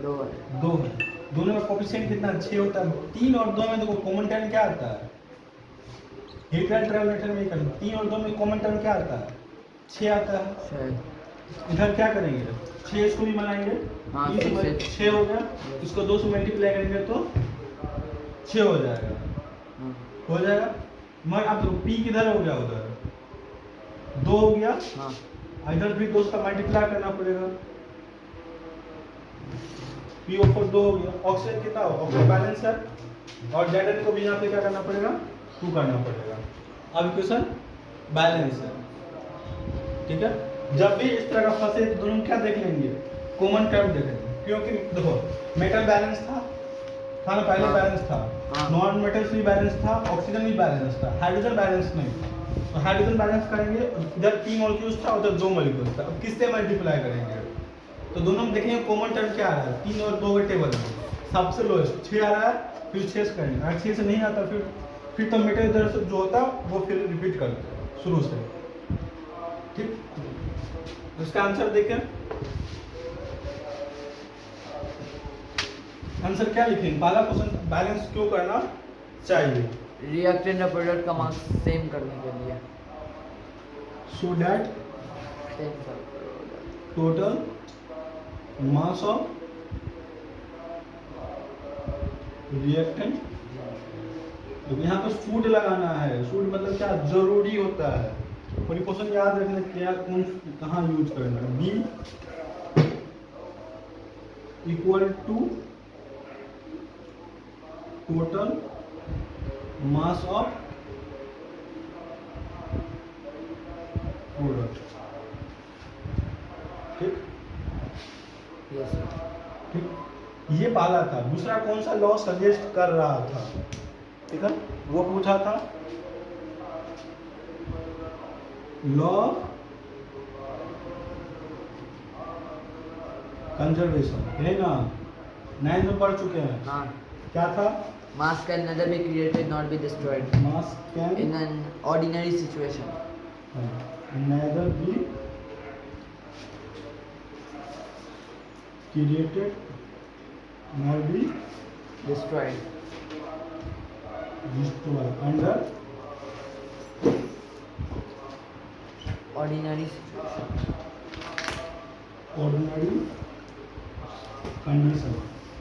2 है। 2 है, दोनों का कोएफिशिएंट कितना 6 होता है। 3 और 2 में देखो कॉमन टर्म क्या आता है, हीट ट्रांसफर में करना। 3 और 2 में कॉमन टर्म क्या आता है, 6 आता है। शायद इधर क्या करेंगे, 6 इसको भी बनाएंगे। हाँ, 6 हो गया, इसको 2 से मल्टीप्लाई करेंगे तो 6 हो जाएगा। हाँ। हो जाएगा। मगर अब तो पी किधर हो गया, उधर 2 हो गया। हाँ इधर भी 2 का मल्टीप्लाई करना पड़ेगा। PO4 2 हो गया। ऑक्सीजन कितना हो, ऑक्सीजन बैलेंस है, और Zn को भी यहाँ पे क्या करना पड़ेगा, 2 करना पड़ेगा। अब इक्वेशन बैलेंस है। ठीक है, जब भी इस तरह का फंसे तो दोनों क्या देख लेंगे, कॉमन टर्म देखे थे, क्योंकि देखो मेटल बैलेंस था ना पहले हाँ। बैलेंस था, हाँ। नॉन मेटल्स भी बैलेंस था, ऑक्सीजन भी बैलेंस था, हाइड्रोजन बैलेंस नहीं था। तो हाइड्रोजन बैलेंस करेंगे, इधर 3 मॉलिक्यूल्स था, उधर 2 मॉलिक्यूल्स था। अब किससे मल्टीप्लाई करेंगे? तो दोनों में देखेंगे कॉमन टर्म क्या आ रहा है, 3 और 2 के टेबल में सबसे लोएस्ट 6 आ रहा है, फिर 6 से करेंगे, अगर 6 से नहीं आता फिर तो मेटल इधर से जो होता वो फिर रिपीट करते हैं शुरू से। ठीक, इसका आंसर देखें, आंसर क्या लिखेंगे? पहला क्वेश्चन बैलेंस क्यों करना चाहिए? रिएक्टेंट और प्रोडक्ट का मास सेम करने के लिए। सो दैट सेम कर टोटल मास ऑफ रिएक्टेंट, तो यहाँ पर फूड लगाना है। फूड मतलब क्या जरूरी होता है, और ये क्वेश्चन याद रखना क्या कौन कहाँ यूज करना है। Be equal to total mass of product. ठीक यस ठीक, ये पहला था। दूसरा कौन सा लॉ सजेस्ट कर रहा था? ठीक है, वो पूछा था लॉ कंजर्वेशन, है ना, 9 में पढ़ चुके हैं। हाँ। क्या था? मास can neither be created nor be destroyed mass can in an ordinary situation. neither be created nor be Destroyed. destroyed under Ordinary situation. ordinary condition,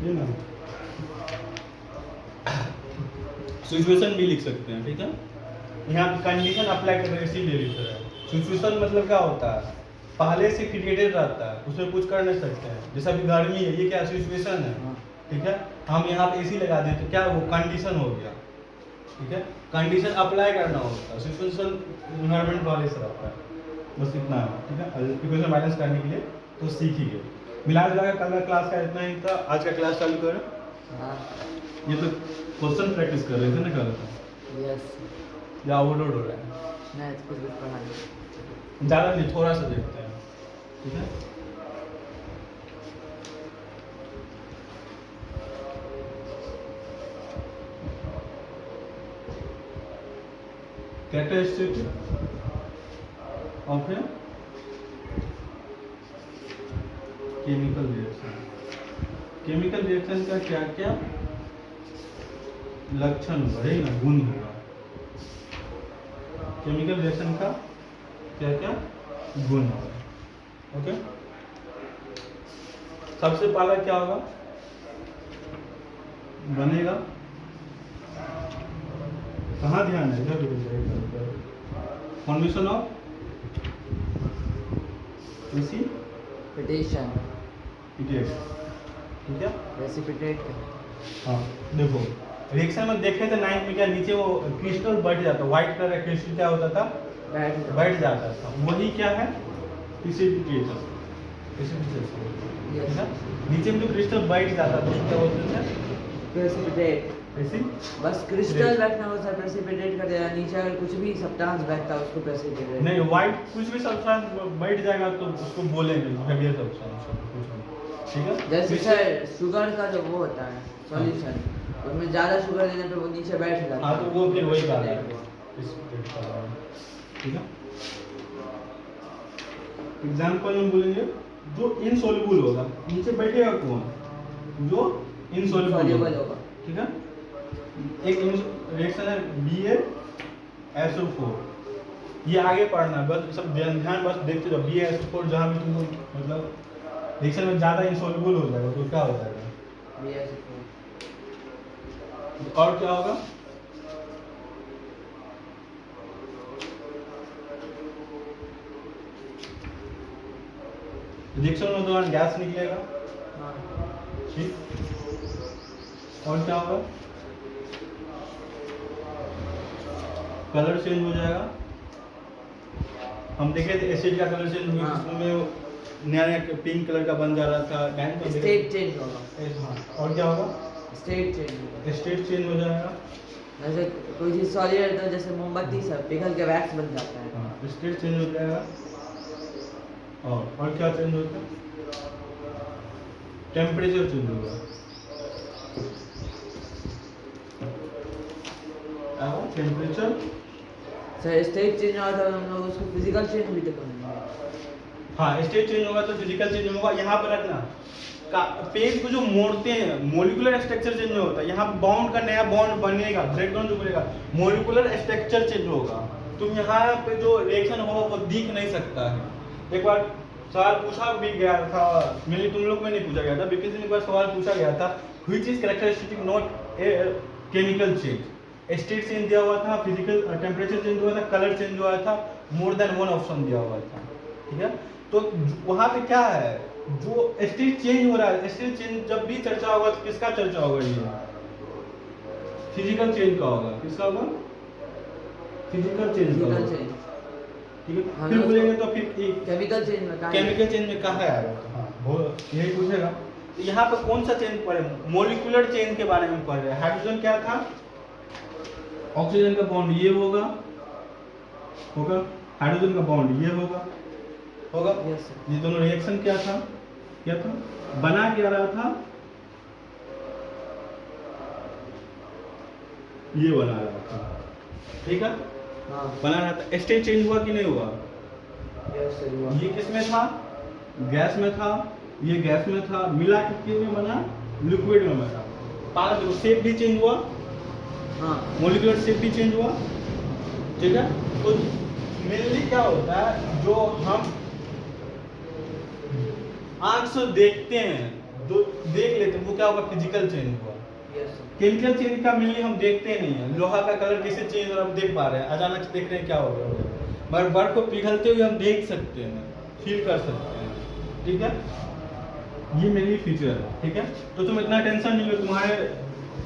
ये ना सिचुएशन भी लिख सकते हैं। ठीक है, यहाँ कंडीशन अप्लाई करके इसीलिए लिख रहे हैं। सिचुएशन मतलब क्या होता है, पहले से क्रिएटेड रहता है, उसमें कुछ कर नहीं सकते हैं। जैसा अभी गर्मी है, ये क्या सिचुएशन है। हाँ। ठीक है, हम यहाँ पे एसी लगा दें तो क्या वो कंडीशन हो गया। ठीक है, कंडीशन अप्लाई करना होता है, सिचुएशन इन्वायरमेंट वाले से रहता है। बस इतना है। ठीक है, इक्वेशन बैलेंस करने के लिए तो सीख ही गए। मिला जुला कल का क्लास का इतना ही था। आज का क्लास चालू करें। हाँ। ये तो क्वेश्चन प्रैक्टिस कर रहे थे ना कल, यस। या ओवरलोड हो रहा है? नहीं कुछ पढ़ा नहीं। ज़्यादा नहीं, थोड़ा सा देखते हैं। ठीक है, characteristic of a chemical reaction. Chemical reaction का क्या क्या लक्षण होगा, है ना, गुण होगा। केमिकल रिएक्शन का क्या क्या गुण होगा। ओके, सबसे पहला क्या होगा, बनेगा, कहाँ ध्यान है, इधर फॉर्मेशन ऑफ इसी Precipitation. इडियट। ठीक है, Precipitate. हाँ देखो रिएक्शन में देखे थे 9 में क्या, नीचे वो क्रिस्टल बैठ जाता, व्हाइट कलर का क्रिस्टल क्या होता था, बैठ जाता था। वही क्या है, प्रेसिपिटेशन। ठीक है, नीचे में जो क्रिस्टल बैठ जाता था उसको क्या बोलते थे, Precipitate. बस क्रिस्टल Precipitate। बैठना होता है प्रेसिपिटेट कर देना। नीचे अगर कुछ भी सब्सटेंस बैठता है उसको प्रेसिपिटेट। नहीं, व्हाइट कुछ भी सब्सटेंस बैठ जाएगा तो उसको बोलेंगे हेवियर सब्सटेंस कुछ भी। ठीक है, जैसे सर शुगर का जो वो होता है सॉल्यूशन, उसमें ज़्यादा शुगर देने पे वो नीचे बैठ जाता हाँ है। तो वो फिर वही बात है, precipitate का बात है। ठीक है, एग्जाम्पल में बोलेंगे जो इनसॉल्युबल होगा, नीचे बैठेगा कौन, जो इनसॉल्युबल Soluble होगा। होगा। ठीक है, एक रिएक्शन है BaSO4, ये आगे पढ़ना है, बस सब ध्यान बस देखते जाओ। BaSO4 जहाँ भी तुमको मतलब रिएक्शन में ज़्यादा इनसॉल्युबल हो जाएगा तो क्या हो जाएगा, और क्या होगा, रिएक्शन में दौरान गैस निकलेगा। हाँ। ठीक, और क्या होगा, कलर चेंज हो जाएगा। हम देखे थे एसिड का कलर चेंज हुआ, हाँ। जिसमें नया नया पिंक कलर का बन जा रहा था टाइम तो स्टेट चेंज होगा। हाँ, और क्या होगा? स्टेट चेंज होगा। स्टेट चेंज हो जाएगा। जैसे कोई चीज सॉलिड है तो जैसे मोमबत्ती सब पिघल के वैक्स बन जाता है। हाँ, स्टेट चेंज हो जाएगा। और क्या चेंज होता है? टेम्परेचर चेंज होगा। टेम्परेचर सर स्टेट चेंज हुआ तो हम लोग उसको फिजिकल चेंज भी तो करेंगे। हाँ, स्टेट चेंज होगा तो फिजिकल चेंज होगा। यहाँ पर रखना का पेज को जो मोड़ते हैं मोलिकुलर स्ट्रक्चर चेंज होता है। यहाँ बॉन्ड का नया बॉन्ड बनेगा, ब्रेकडाउन जो बनेगा मोलिकुलर स्ट्रक्चर चेंज होगा। तुम यहाँ पे जो रिएक्शन होगा वो दिख नहीं सकता है। एक बार सवाल पूछा भी गया था, मेनली तुम लोग में नहीं पूछा गया था, बीपीएससी में एक बार सवाल पूछा गया था, which is characteristic not a chemical change. State change दिया हुआ था, फिजिकल टेम्परेचर चेंज हुआ था, कलर चेंज हुआ था, मोर देन वन ऑप्शन दिया हुआ था। ठीक है, तो वहाँ पे क्या है, जो स्टेट चेंज हो रहा है, स्टेट चेंज जब भी चर्चा होगा तो किसका चर्चा होगा? ये फिजिकल चेंज का होगा। किसका होगा? फिजिकल चेंज का होगा। ठीक है, फिर बोलेंगे तो फिर केमिकल चेंज में कहाँ है? केमिकल चेंज में कहाँ आएगा? हाँ, वो यही पूछेगा। तो यहाँ पर कौन सा चेंज पढ़े? मोलिकुलर चेंज के बारे में पढ़ रहे हैं। हाइड्रोजन क्या था? ऑक्सीजन का बॉन्ड ये होगा, हाइड्रोजन का बॉन्ड ये होगा। Yes sir. ये दोनों रिएक्शन क्या था? बना क्या रहा था? ये बना रहा था। ठीक है, हाँ बना रहा था। स्टेट चेंज हुआ कि नहीं हुआ? यस सर हुआ। ये किस में था? गैस में था। ये गैस में था, मिला के किस में बना? लिक्विड में बना। पारा देखो, शेप भी चेंज हुआ, हाँ मोलिकुलर शेप भी चेंज हुआ। ठीक है, तो मेनली क्या होता है, जो हम आंख से देखते हैं, जो देख लेते हैं, वो क्या होगा? फिजिकल चेंज हुआ। Yes sir. केमिकल चेंज का मेनली हम देखते नहीं है। लोहा का कलर कैसे चेंज हो रहा है हम देख पा रहे हैं, अचानक से देख रहे हैं क्या हो रहा है, मगर बर्फ को पिघलते हुए हम देख सकते हैं, फील कर सकते हैं। ठीक है, ये मेनली फीचर है। ठीक है, तो तुम इतना टेंशन नहीं लो, तुम्हारे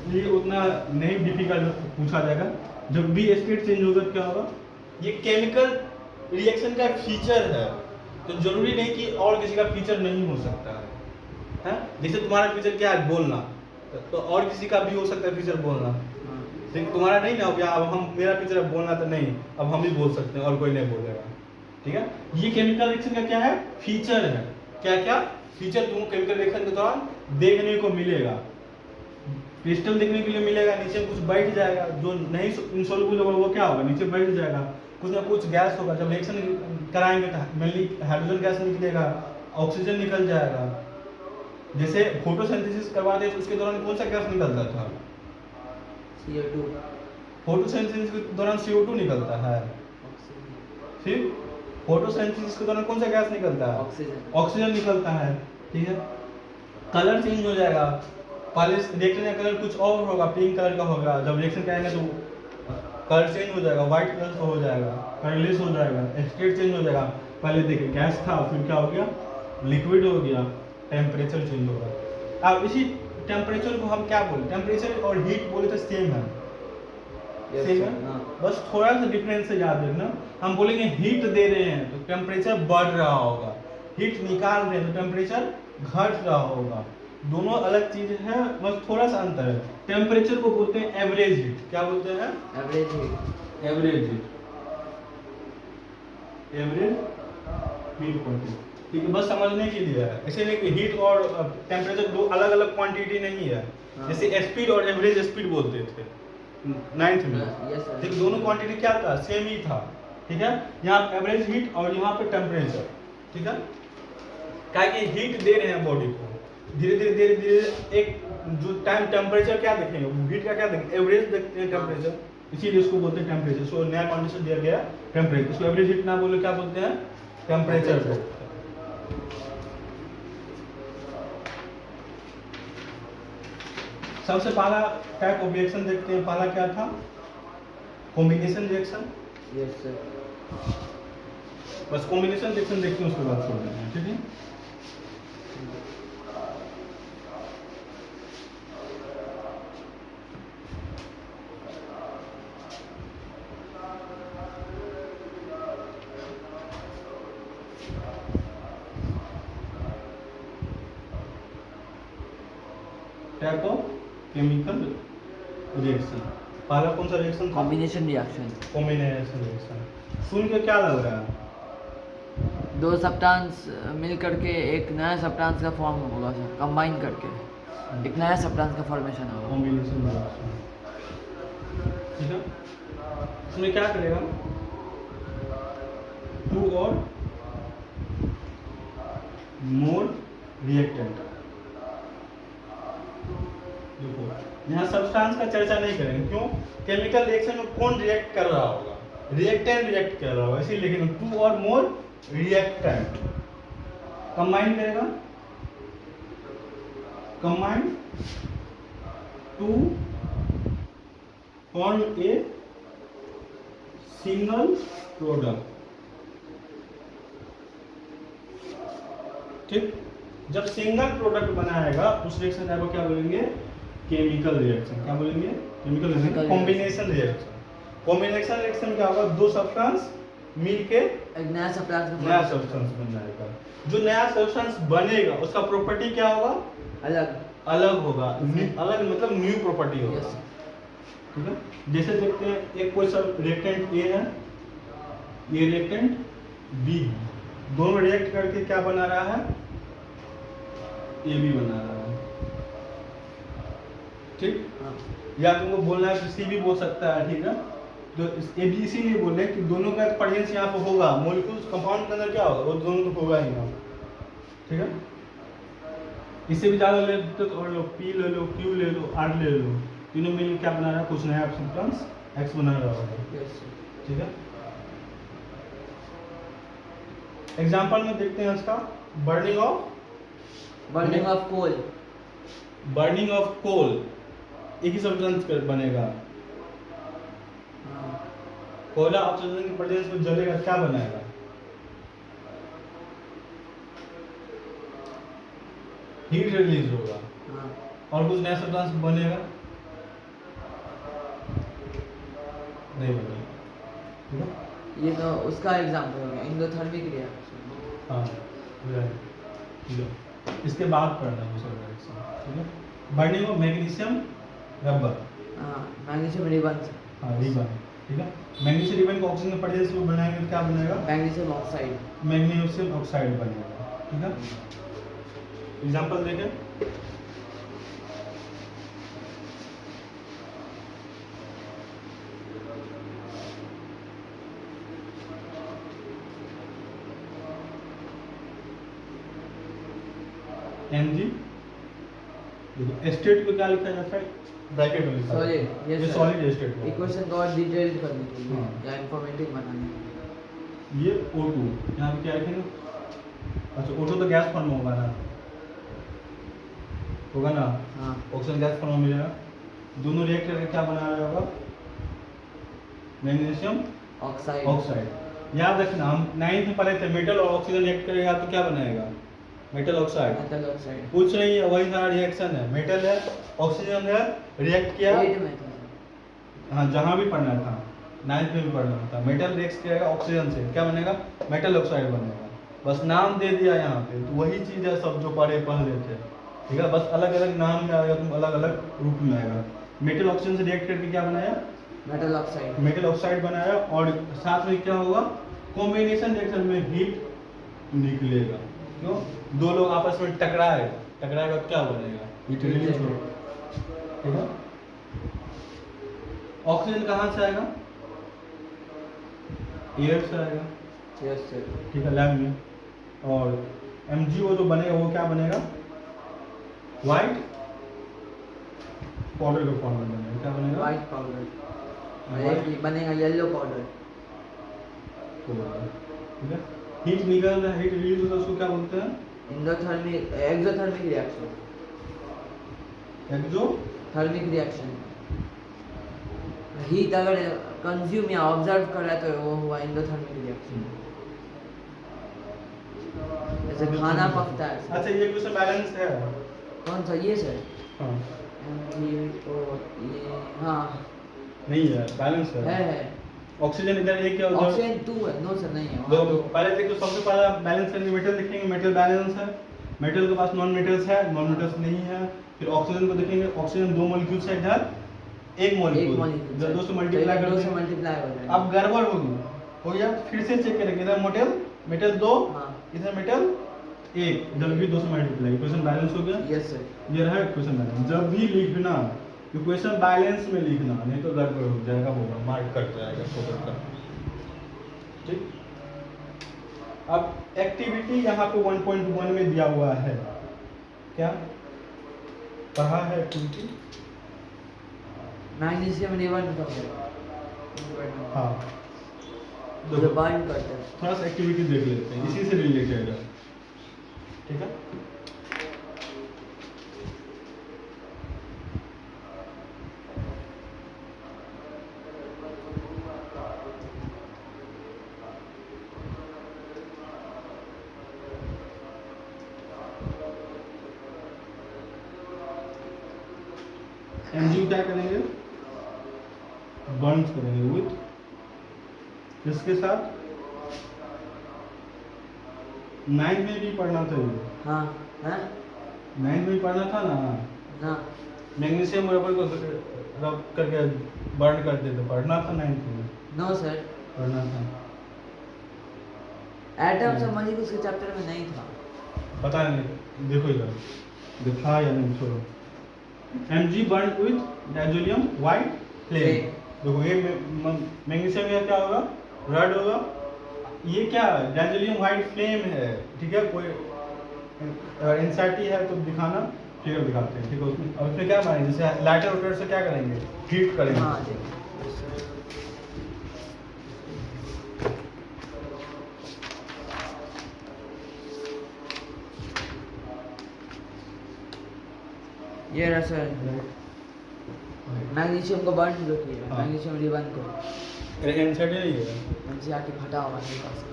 लिए उतना नहीं डिफिकल्ट पूछा जाएगा। जब भी स्टेट चेंज होगा क्या होगा? ये केमिकल रिएक्शन का फीचर है, तो जरूरी नहीं कि और किसी का फीचर नहीं हो सकता है? जैसे तुम्हारा फीचर क्या है? बोलना, तो और किसी का भी हो सकता है फीचर बोलना। लेकिन तुम्हारा नहीं ना हो गया, अब हम मेरा फीचर है बोलना, तो नहीं, अब हम ही बोल सकते हैं और कोई नहीं बोलेगा। ठीक है, ये केमिकल रिएक्शन का क्या है? फीचर है। क्या क्या फीचर तुमको केमिकल रिएक्शन के दौरान देखने को मिलेगा? क्रिस्टल देखने के लिए मिलेगा, नीचे कुछ बैठ जाएगा, जो नहीं इनसॉल्युबल होगा वो क्या होगा? नीचे बैठ जाएगा। कुछ ना कुछ गैस होगा, जब रिएक्शन कराएंगे तो मेनली हाइड्रोजन गैस निकलेगा, ऑक्सीजन निकल जाएगा। जैसे फोटोसिंथेसिस करवाते हैं तो उसके दौरान कौन सा गैस निकलता था? CO2। फोटोसिंथेसिस के दौरान CO2 निकलता है। फिर फोटोसिंथेसिस के दौरान कौन सा गैस निकलता है? ऑक्सीजन। ऑक्सीजन निकलता है। ठीक है, कलर चेंज हो जाएगा। पहले रिएक्शन का कलर कुछ और होगा, पिंक कलर का होगा, जब रिएक्शन कराएंगे तो कलर चेंज हो जाएगा, व्हाइट कलर का हो जाएगा, कलरलेस हो जाएगा, स्टेट चेंज हो जाएगा। पहले देखिए गैस था, फिर क्या हो गया? लिक्विड हो गया, टेम्परेचर चेंज होगा। अब इसी टेम्परेचर को हम क्या बोले? टेम्परेचर और हीट बोले तो सेम है, सेम है, बस थोड़ा सा डिफरेंस है, याद रखना। हम बोलेंगे हीट दे रहे हैं तो टेम्परेचर बढ़ रहा होगा, हीट निकाल रहे हैं तो टेम्परेचर घट रहा होगा। दोनों अलग चीज है, बस थोड़ा सा अंतर है। टेम्परेचर को बोलते हैं एवरेज हीट। क्या बोलते हैं? Average heat. Average heat, average heat quantity. ठीक है, बस समझने के लिए है, ऐसे नहीं कि हीट और टेम्परेचर दो अलग अलग क्वांटिटी नहीं है। जैसे स्पीड और एवरेज स्पीड बोलते थे 9th में। ठीक, दोनों क्वांटिटी क्या था? सेम ही था। ठीक है, यहाँ एवरेज हीट और यहाँ पे टेम्परेचर। ठीक है, क्या कि हीट दे रहे हैं बॉडी को, धीरे धीरे धीरे धीरे एक जो टाइम टेम्परेचर क्या देखेंगे, हीट का क्या देखेंगे? एवरेज देखते हैं टेम्परेचर, इसीलिए इसको बोलते हैं टेम्परेचर। सो नया कंडीशन दिया गया टेम्परेचर, इसको एवरेज हीट ना बोले क्या बोलते हैं? टेम्परेचर को। सबसे पहला टाइप ऑफ रिएक्शन देखते हैं, पहला क्या था? Combination reaction. Yes sir. बस कॉम्बिनेशन रिएक्शन देखते हैं, उसके बाद छोड़ देंगे। ठीक है, टाइप ऑफ केमिकल रिएक्शन। पहला कौन सा रिएक्शन था? Combination reaction. Combination reaction. सुन के क्या लग रहा है? दो सब्सटेंस मिल करके एक नया सब्सटेंस का फॉर्म होगा सर, कंबाइन करके एक नया सब्सटेंस का फॉर्मेशन होगा। कॉम्बिनेशन रिएक्शन, ठीक है। इसमें क्या करेगा? टू और मोर रिएक्टेंट। देखो यहाँ सब्सटेंस का चर्चा नहीं करेंगे, क्यों? केमिकल रिएक्शन में कौन रिएक्ट कर रहा होगा? रिएक्टेंट रिएक्ट कर रहा होगा, इसीलिए लिखेंगे टू और मोर रिएक्टेंट। कंबाइन करेगा, combine to form a single product. ठीक, जब सिंगल प्रोडक्ट बनाएगा उस रिएक्शन को क्या बोलेंगे? Chemical reaction. क्या बोलेंगे? Chemical reaction. Combination reaction. Combination reaction क्या होगा? दो सब्सटेंस मिलके एक नया सब्सटेंस बन जाएगा। जो नया सब्सटेंस बनेगा उसका प्रॉपर्टी क्या होगा? अलग अलग होगा। अलग मतलब न्यू प्रॉपर्टी होगा। Yes. ठीक है, जैसे देखते हैं एक कोई सब रिएक्टेंट ए है, ये रिएक्टेंट बी, दोनों रिएक्ट करके क्या बना रहा है? ए बी बना रहा है। ठीक, हाँ। या तुमको बोलना है सी भी बोल सकता है, ठीक है। तो ए बी इसीलिए बोल रहे हैं कि दोनों का प्रेजेंस यहाँ पे होगा। मॉलिक्यूल्स कंपाउंड के अंदर क्या होगा? वो दोनों तो होगा ही ना, ठीक है। इससे भी ज़्यादा ले तो और लो, पी ले लो, क्यू ले लो, आर ले लो, तीनों मिल क्या बना रहा है? कुछ नया सब्सटेंस एक्स बना रहा होगा, ठीक है। एग्जाम्पल में देखते हैं इसका, burning of coal. Burning of coal एक ही सब्सटेंस बनेगा। कोयला ऑक्सीजन के प्रेजेंस में जलेगा, क्या बनाएगा? हीट रिलीज होगा। और कुछ नया सब्सटेंस बनेगा? नहीं बनेगा, ठीक है। ये तो उसका एग्जांपल हो गया एंडोथर्मिक रिएक्शन। हाँ, ठीक है। इसके बाद पढ़ना दूसरा रिएक्शन, ठीक है। Burning of magnesium rubber. हाँ, मैग्नीशियम रिबन। हाँ, रिबन, ठीक है। मैग्नीशियम रिबन को ऑक्सीजन के प्रेजेंस में बनाएंगे तो क्या बनेगा? Magnesium oxide. मैग्नीशियम ऑक्साइड बनेगा, ठीक है। एग्जांपल देखें, Mg, देखो स्टेट को क्या लिखा जाता है? ब्रैकेट में लिखा जाता है। सॉलिड, ये यस सॉलिड स्टेट है। इक्वेशन को और डिटेल्ड करने के लिए हाँ। या इंफॉर्मेटिव बनाने के ये O2 यहाँ पे क्या लिखेंगे? अच्छा, O2 तो गैस फॉर्म में होगा ना, लिए। हाँ। ऑक्सीजन गैस फॉर्म में मिलेगा। दोनों रिएक्ट करके क्या बना रहा होगा? Magnesium oxide. ऑक्साइड। याद रखना, हम 9th में पढ़े थे, मेटल और ऑक्सीजन रिएक्ट करेगा तो क्या बनाएगा? Metal oxide. मेटल ऑक्साइड कुछ नहीं है, वही सारा रिएक्शन है। मेटल है, ऑक्सीजन है, रिएक्ट किया। 8 में था। हाँ, जहाँ भी पढ़ना था, 9th में भी पढ़ना था। मेटल रिएक्ट करेगा ऑक्सीजन से, क्या बनेगा? मेटल ऑक्साइड बनेगा। बस नाम दे दिया यहाँ पे, तो वही चीज़ है सब जो पढ़ लेते थे, ठीक है। बस अलग अलग नाम में आएगा, तुम अलग अलग रूप में आएगा। मेटल ऑक्सीजन से रिएक्ट करके क्या बनाया? Metal oxide. मेटल ऑक्साइड बनाया। और साथ में क्या होगा? कॉम्बिनेशन रिएक्शन में हीट निकलेगा। क्यों? दो लोग आपस में टकराएगा तो क्या बनेगा? हीट रिलीज होगा, ठीक है। ऑक्सीजन कहाँ से आएगा? एयर से आएगा, यस सर। ठीक है, लैब में। और MgO जो बनेगा वो क्या बनेगा? व्हाइट पाउडर का फॉर्म में बनेगा। क्या बनेगा? White powder. ये बनेगा येलो पाउडर। ठीक है। हीट निकल रहा है, हीट रिलीज होता है, उसको क्या बोलते हैं? Exothermic reaction. Exothermic reaction. Heat अगर कंज्यूम या ऑब्जर्व कर रहा है तो वो हुआ एंडोथर्मिक रिएक्शन। जैसे खाना पकता है। अच्छा, ये क्वेश्चन बैलेंस है? कौन सा? ये सर? हाँ, ये हाँ नहीं है, बैलेंस है। ऑक्सीजन इधर एक है, उधर ऑक्सीजन 2 है। नो सर, नहीं है। दो। पहले देखो, सबसे पहला बैलेंस करके मेटल लिखेंगे, मेटल बैलेंस है। मेटल के पास नॉन मेटल्स है, नॉन मेटल्स नहीं है। फिर ऑक्सीजन को देखेंगे, ऑक्सीजन 2 मॉलिक्यूल्स है, इधर एक मॉलिक्यूल, इधर 2 से मल्टीप्लाई कर 2 से देंगे। मल्टीप्लाई हो जाएगा। अब गड़बड़ होगी, हो गया। फिर से चेक करेंगे, इधर मेटल 2, हाँ। इधर मेटल 1, इधर भी 2 से मल्टीप्लाई, इक्वेशन बैलेंस हो गया। Yes sir. ये रहा इक्वेशन बैलेंस। जब भी लिखना इक्वेशन बैलेंस में लिखना, नहीं तो गड़बड़ हो जाएगा, होगा मार्क कट जाएगा फोकट का। ठीक। अब एक्टिविटी यहाँ पे 1.1 में दिया हुआ है, क्या पढ़ा है एक्टिविटी? मैग्नीशियम रिबन का हाँ, जो बाइंड करते हैं। थोड़ा सा एक्टिविटी देख लेते हैं, इसी से रिलेटेड है। ठीक है। एमजी क्या करेंगे? बर्न्स करेंगे विथ, इसके साथ 9 में भी पढ़ना था ये। हाँ हाँ 9 में भी पढ़ना था ना। हाँ मैग्नीशियम रबर को रब करके बर्न करते थे, पढ़ना था 9 में। नो सर, पढ़ना था। एटम्स और मॉलिक्यूल्स के चैप्टर में नहीं था। पता नहीं, देखो इधर दिखा या नहीं, छोड़ो। Mg burn with diazonium white flame. देखो ये मैग्नीशियम का क्या होगा? रेड होगा। ये क्या डायजोनियम व्हाइट फ्लेम है, ठीक है। कोई एनसीईआरटी है तो दिखाना, फिगर दिखाते हैं, ठीक है। उसमें और उसमें क्या मारेंगे, जैसे लाइटर रोटर से क्या करेंगे, हीट करेंगे। हाँ देखो ये रहा सर, मैग्नीशियम को बर्न जो किया, हाँ। मैग्नीशियम रिबन को। एनसीईआरटी नहीं है। एनसीईआरटी फटा हुआ है पास।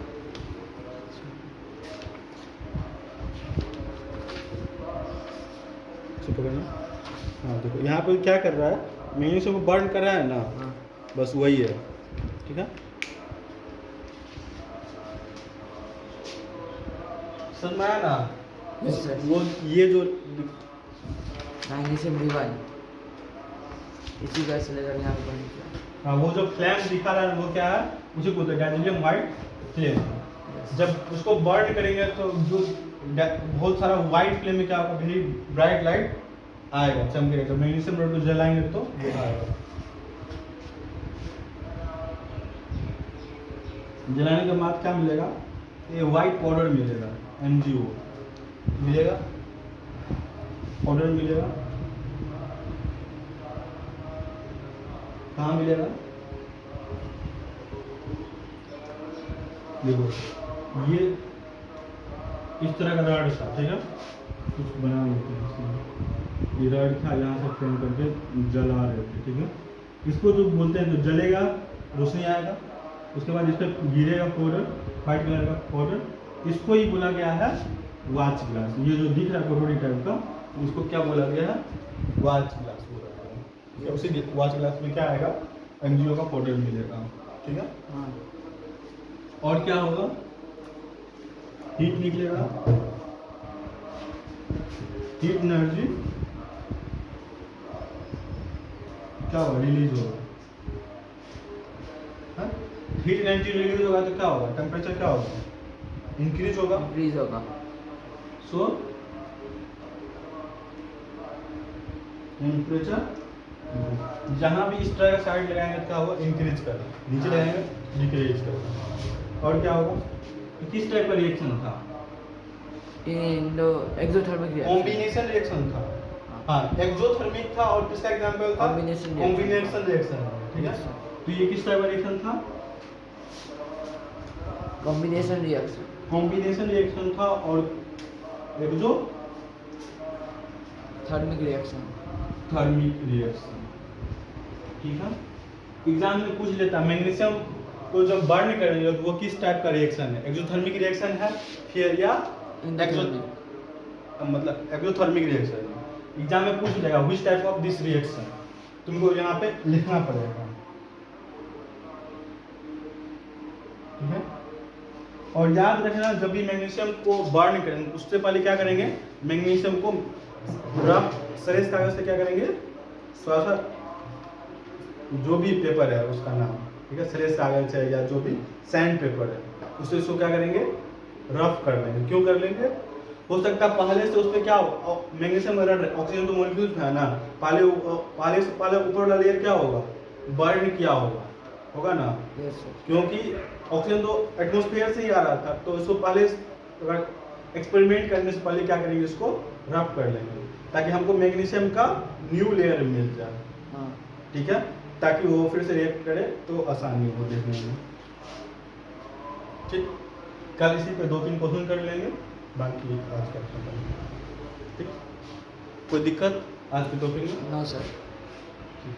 पकड़ना। हाँ देखो यहाँ पे क्या कर रहा है, मैग्नीशियम को बर्न कर रहा है ना, हाँ बस वही है, ठीक है। समझ में आया ना? Yes sir. वो ये जो मैग्नीशियम रिबन इसी का से लेकर यहाँ पे बर्न किया। हाँ, वो जो फ्लेम दिखा रहा है वो क्या है, उसी को डायजोनियम व्हाइट फ्लेम। जब उसको बर्न करेंगे तो जो बहुत सारा व्हाइट फ्लेम में क्या होगा, वेरी ब्राइट लाइट आएगा, चमकेगा। जब मैग्नीशियम रोड को जलाएंगे तो वो आएगा। जलाने के बाद क्या मिलेगा, ये व्हाइट पाउडर मिलेगा, MgO मिलेगा, पाउडर मिलेगा। कहाँ मिलेगा? देखो ये इस तरह का रॉड था, ठीक है। कुछ बना लेते हैं इसमें। ये रॉड था, यहाँ से फ्रेम करके जला रहे थे, ठीक है। इसको जो बोलते हैं, जो जलेगा रोशनी आएगा, उसके बाद इस पर गिरेगा पाउडर, व्हाइट कलर का पाउडर। इसको ही बोला गया है वाच ग्लास। ये जो दिख रहा है कटोरी टाइप का, इसको क्या बोला गया है, वाच ग्लास बोला गया है। उसी वाच ग्लास में क्या आएगा, MgO का पाउडर मिलेगा, ठीक है। हाँ और क्या होगा, हीट निकलेगा, हीट एनर्जी क्या होगा, रिलीज होगा। हीट एनर्जी रिलीज होगा तो क्या होगा, टेम्परेचर क्या होगा, इंक्रीज होगा। इंक्रीज होगा। सो टेम्परेचर जहाँ भी इस तरह का साइड लगाएंगे तो क्या होगा, इंक्रीज करेगा, नीचे लगाएंगे डिक्रीज करेगा। और क्या होगा, किस टाइप का रिएक्शन था, एक्सोथर्मिक रिएक्शन। कॉम्बिनेशन रिएक्शन था। हाँ, एक्सोथर्मिक था। और किसका एग्जांपल था, Combination reaction। कॉम्बिनेशन रिएक्शन, ठीक है। तो ये किस टाइप का रिएक्शन था, कॉम्बिनेशन रिएक्शन। कॉम्बिनेशन रिएक्शन था। और एक्सो थर्मिक रिएक्शन। थर्मिक रिएक्शन, ठीक है। एग्जाम में पूछ लेता, मैग्नीशियम को जब बर्न करेंगे तो वो किस टाइप का रिएक्शन है, एक्सोथर्मिक रिएक्शन है फिर या मतलब एक्सोथर्मिक रिएक्शन है। एग्जाम में पूछ लेगा which type of this reaction, तुमको यहाँ पे लिखना पड़ेगा, ठीक है। और याद रखना जब भी मैग्नीशियम को बर्न करेंगे उससे पहले क्या करेंगे, मैग्नीशियम को रफ सरेस कागज से क्या करेंगे, थोड़ा सा जो भी पेपर है उसका नाम, ठीक है, सरेस कागज है या जो भी सैंड पेपर है, उससे इसको क्या करेंगे, रफ कर लेंगे। क्यों कर लेंगे, हो सकता है पहले से उस पर क्या मैग्नीशियम ऑक्सीजन तो मॉलिक्यूल है ना, पहले ऊपर वाला लेयर क्या होगा, बर्न किया होगा ना, यस सर। क्योंकि ऑक्सीजन तो एटमॉस्फेयर से ही आ रहा था, तो इसको पहले एक्सपेरिमेंट करने से पहले क्या करेंगे, इसको रफ कर लेंगे ताकि हमको मैग्नीशियम का न्यू लेयर मिल जाए, हाँ ठीक है, ताकि वो फिर से रिएक्ट करे तो आसानी हो देखने में। ठीक, कल इसी पे 2-3 क्वेश्चन कर लेंगे, बाकी आज का खत्म। ठीक, कोई दिक्कत आज के टॉपिक में? No sir. ठीक,